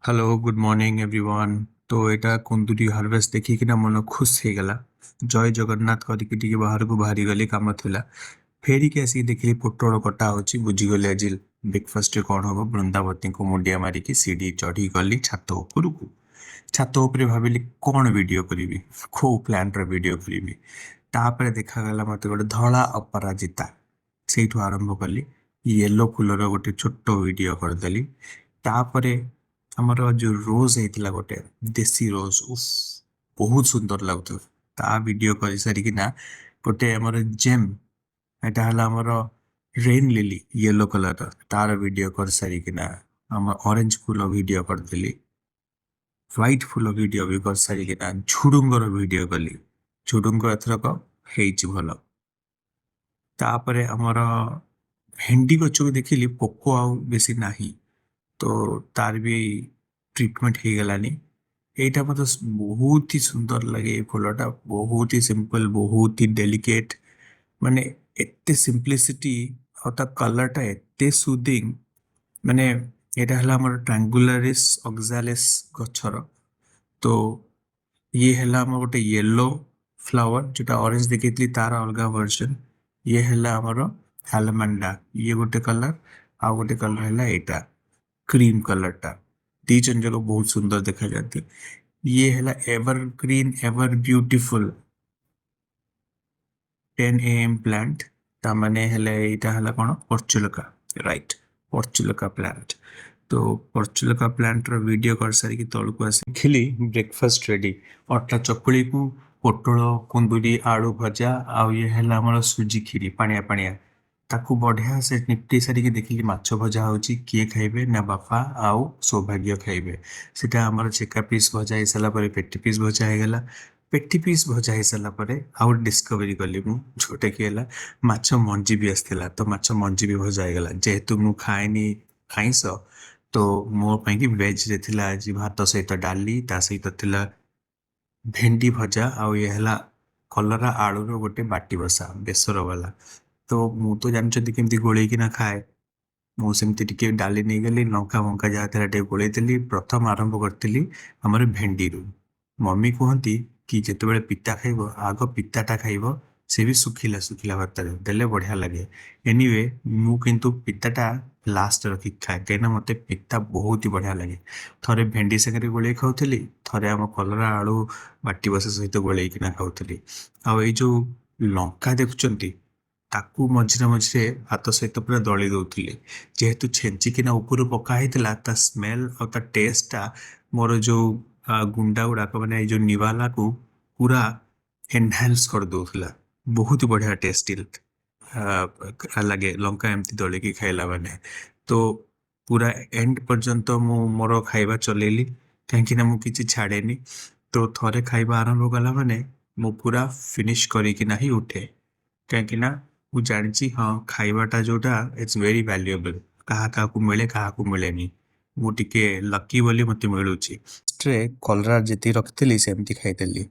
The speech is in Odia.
Hello, good morning everyone. তো এটা କୁନ୍ଦୁରି ହାର୍ଭେଷ୍ଟ ଦେଖିକିନା ମନ ଖୁସି ହେଇଗଲା। ଜୟ ଜଗନ୍ନାଥ କରିକି ଟିକେ ବାହାରକୁ ବାହାରି ଗଲି, କାମ ଥିଲା। ଫେରିକି ଆସିକି ଦେଖିଲି ପୋଟଳ କଟା ହଉଛି। ବୁଝିଗଲି ଆଜି ବ୍ରେକଫାଷ୍ଟରେ କ'ଣ ହବ। ବୃନ୍ଦାବତୀଙ୍କୁ ମୁଣ୍ଡିଆ ମାରିକି ସିଡ଼ି ଚଢ଼ି ଗଲି ଛାତ ଉପରକୁ। ଛାତ ଉପରେ ଭାବିଲି କ'ଣ ଭିଡ଼ିଓ କରିବି, କୋଉ ପ୍ଲାଣ୍ଟର ଭିଡ଼ିଓ କରିବି। ତାପରେ ଦେଖାଗଲା ମୋତେ ଗୋଟେ ଧଳା ଅପରାଜିତା। ସେଇଠୁ ଆରମ୍ଭ କଲି। ୟେଲୋ ଫୁଲର ଗୋଟେ ଛୋଟ ଭିଡ଼ିଓ କରିଦେଲି। ତାପରେ ଆମର ଯୋଉ ରୋଜ୍ ହେଇଥିଲା ଗୋଟେ ଦେଶୀ ରୋଜ୍, ଉଫ୍ ବହୁତ ସୁନ୍ଦର ଲାଗୁଥିଲା। ତା ଭିଡ଼ିଓ କରିସାରିକିନା ଗୋଟେ ଆମର ଜେମ୍, ଏଇଟା ହେଲା ଆମର ରେନ୍ ଲିଲି ୟେଲୋ କଲର୍ର, ତାର ଭିଡ଼ିଓ କରିସାରିକିନା ଆମ ଅରେଞ୍ଜ ଫୁଲ ଭିଡ଼ିଓ କରିଦେଲି। ହ୍ୱାଇଟ୍ ଫୁଲ ଭିଡ଼ିଓ ବି କରିସାରିକିନା ଝୁଡୁଙ୍ଗର ଭିଡ଼ିଓ କଲି। ଝୁଡୁଙ୍ଗ ଏଥରକ ହେଇଛି ଭଲ। ତାପରେ ଆମର ଭେଣ୍ଡି ଗଛକୁ ଦେଖିଲି ପୋକ ଆଉ ବେଶୀ ନାହିଁ, ତ ତାର ବି ଟ୍ରିଟମେଣ୍ଟ ହେଇଗଲାନି। ଏଇଟା ମୋତେ ବହୁତ ହି ସୁନ୍ଦର ଲାଗେ। ଏ ଫୁଲଟା ବହୁତ ହି ସିମ୍ପଲ, ବହୁତ ହି ଡେଲିକେଟ୍, ମାନେ ଏତେ ସିମ୍ପ୍ଲିସିଟି, ଆଉ ତା କଲର୍ଟା ଏତେ ସୁଦିଂ। ମାନେ ଏଇଟା ହେଲା ଆମର ଟ୍ରାଙ୍ଗୁଲାରିସ୍ ଅକ୍ଜାଲିସ୍ ଗଛର। ତ ଇଏ ହେଲା ଆମର ଗୋଟେ ୟେଲୋ ଫ୍ଲାୱାର, ଯୋଉଟା ଅରେଞ୍ଜ ଦେଖେଇଥିଲି ତାର ଅଲଗା ଭର୍ଜନ। ଇଏ ହେଲା ଆମର ଆଲମାଣ୍ଡା, ଇଏ ଗୋଟେ କଲର, ଆଉ ଗୋଟେ କଲର ହେଲା ଏଇଟା କ୍ରିମ୍ କଲରଟା। ଦି ଜଣ ଯାକ ବହୁତ ସୁନ୍ଦର ଦେଖାଯାନ୍ତି। ଇଏ ହେଲା ever green ever beautiful 10 AM plant. ତାମାନେ ହେଲେ ଏଇଟା ହେଲା କ'ଣ, ପର୍ଚୁଲକା, ରାଇଟ୍, ପର୍ଚୁଲକା ପ୍ଲାଣ୍ଟ। ତ ପର୍ଚୁଲକା ପ୍ଲାଣ୍ଟର ଭିଡ଼ିଓ କରିସାରିକି ତଳକୁ ଆସି ଦେଖିଲି ବ୍ରେକଫାଷ୍ଟ ରେଡ଼ି। ଅଟା ଚକୁଳିକୁ ପୋଟଳ, କୁନ୍ଦୁରି, ଆଳୁ ଭଜା, ଆଉ ଇଏ ହେଲା ଆମର ସୁଜି କ୍ଷୀରି ପାଣିଆ ପାଣିଆ। ତାକୁ ବଢ଼ିଆ ସେ ନିପଟେଇ ସାରିକି ଦେଖିଲି ମାଛ ଭଜା ହେଉଛି। କିଏ ଖାଇବେ ନା ବାପା ଆଉ ସୌଭାଗ୍ୟ ଖାଇବେ। ସେଟା ଆମର ଛେକା ପିସ୍ ଭଜା ହେଇସାରିଲା ପରେ ପେଟି ପିସ୍ ଭଜା ହେଇଗଲା। ପେଟି ପିସ୍ ଭଜା ହେଇସାରିଲା ପରେ ଆଉ ଡିସ୍କଭରି କଲି ମୁଁ, ଯୋଉଟାକି ହେଲା ମାଛ ମଞ୍ଜି ବି ଆସିଥିଲା। ତ ମାଛ ମଞ୍ଜି ବି ଭଜା ହେଇଗଲା। ଯେହେତୁ ମୁଁ ଖାଏନି ଆଇଁଷ, ତ ମୋ ପାଇଁକି ଭେଜ୍ରେ ଥିଲା ଆଜି ଭାତ ସହିତ ଡାଲି, ତା ସହିତ ଥିଲା ଭେଣ୍ଡି ଭଜା, ଆଉ ଇଏ ହେଲା କଲରା ଆଳୁର ଗୋଟେ ବାଟି ବସା ବେସର ବାଲା। ତ ମୁଁ ତ ଜାଣିଛନ୍ତି କେମିତି ଗୋଳେଇକିନା ଖାଏ। ମୁଁ ସେମିତି ଟିକେ ଡାଲି ନେଇଗଲି, ଲଙ୍କା ଫଙ୍କା ଯାହା ଥିଲା ଟିକେ ଗୋଳେଇ ଦେଲି। ପ୍ରଥମ ଆରମ୍ଭ କରିଥିଲି ଆମର ଭେଣ୍ଡିରୁ। ମମି କୁହନ୍ତି କି ଯେତେବେଳେ ପିତା ଖାଇବ ଆଗ ପିତାଟା ଖାଇବ, ସେ ବି ଶୁଖିଲା ଶୁଖିଲା ଭାତରେ ଦେଲେ ବଢ଼ିଆ ଲାଗେ। ଏନିୱେ ମୁଁ କିନ୍ତୁ ପିତାଟା ଲାଷ୍ଟ ରଖିକି ଖାଏ, କାହିଁକିନା ମୋତେ ପିତା ବହୁତ ହି ବଢ଼ିଆ ଲାଗେ। ଥରେ ଭେଣ୍ଡି ସାଙ୍ଗରେ ଗୋଳେଇ ଖାଉଥିଲି, ଥରେ ଆମ କଲରା ଆଳୁ ବାଟି ବସା ସହିତ ଗୋଳେଇକିନା ଖାଉଥିଲି। ଆଉ ଏଇ ଯୋଉ ଲଙ୍କା ଦେଖୁଛନ୍ତି, ତାକୁ ମଝିରେ ମଝିରେ ଭାତ ସହିତ ପୁରା ଦଳି ଦଉଥିଲି। ଯେହେତୁ ଛେଞ୍ଚିକିନା ଉପରୁ ପକା ହେଇଥିଲା, ତା ସ୍ମେଲ୍ ଆଉ ତା ଟେଷ୍ଟଟା ମୋର ଯୋଉ ଗୁଣ୍ଡା ଗୁଡ଼ାକ, ମାନେ ଏଇ ଯୋଉ ନିବାଲାକୁ ପୁରା ଏନହାନ୍ସ କରିଦଉଥିଲା। ବହୁତ ବଢ଼ିଆ ଟେଷ୍ଟି ଲାଗେ ଲଙ୍କା ଏମିତି ଦଳିକି ଖାଇଲା ମାନେ। ତ ପୁରା ଏଣ୍ଡ ପର୍ଯ୍ୟନ୍ତ ମୁଁ ମୋର ଖାଇବା ଚଲେଇଲି, କାହିଁକିନା ମୁଁ କିଛି ଛାଡ଼େନି। ତ ଥରେ ଖାଇବା ଆରମ୍ଭ କଲା ମାନେ ମୁଁ ପୁରା ଫିନିଶ କରିକିନା ହିଁ ଉଠେ, କାହିଁକିନା ମୁଁ ଜାଣିଛି ହଁ ଖାଇବାଟା ଯୋଉଟା ଇଟ୍ସ ଭେରି ଭ୍ୟାଲୁଏବଲ୍। କାହାକୁ ମିଳେ କାହାକୁ ମିଳେନି। ମୁଁ ଟିକେ ଲକି ବୋଲି ମୋତେ ମିଳୁଛି। କଲରା ଯେତିକି ରଖିଥିଲି ସେମିତି ଖାଇଦେଲି।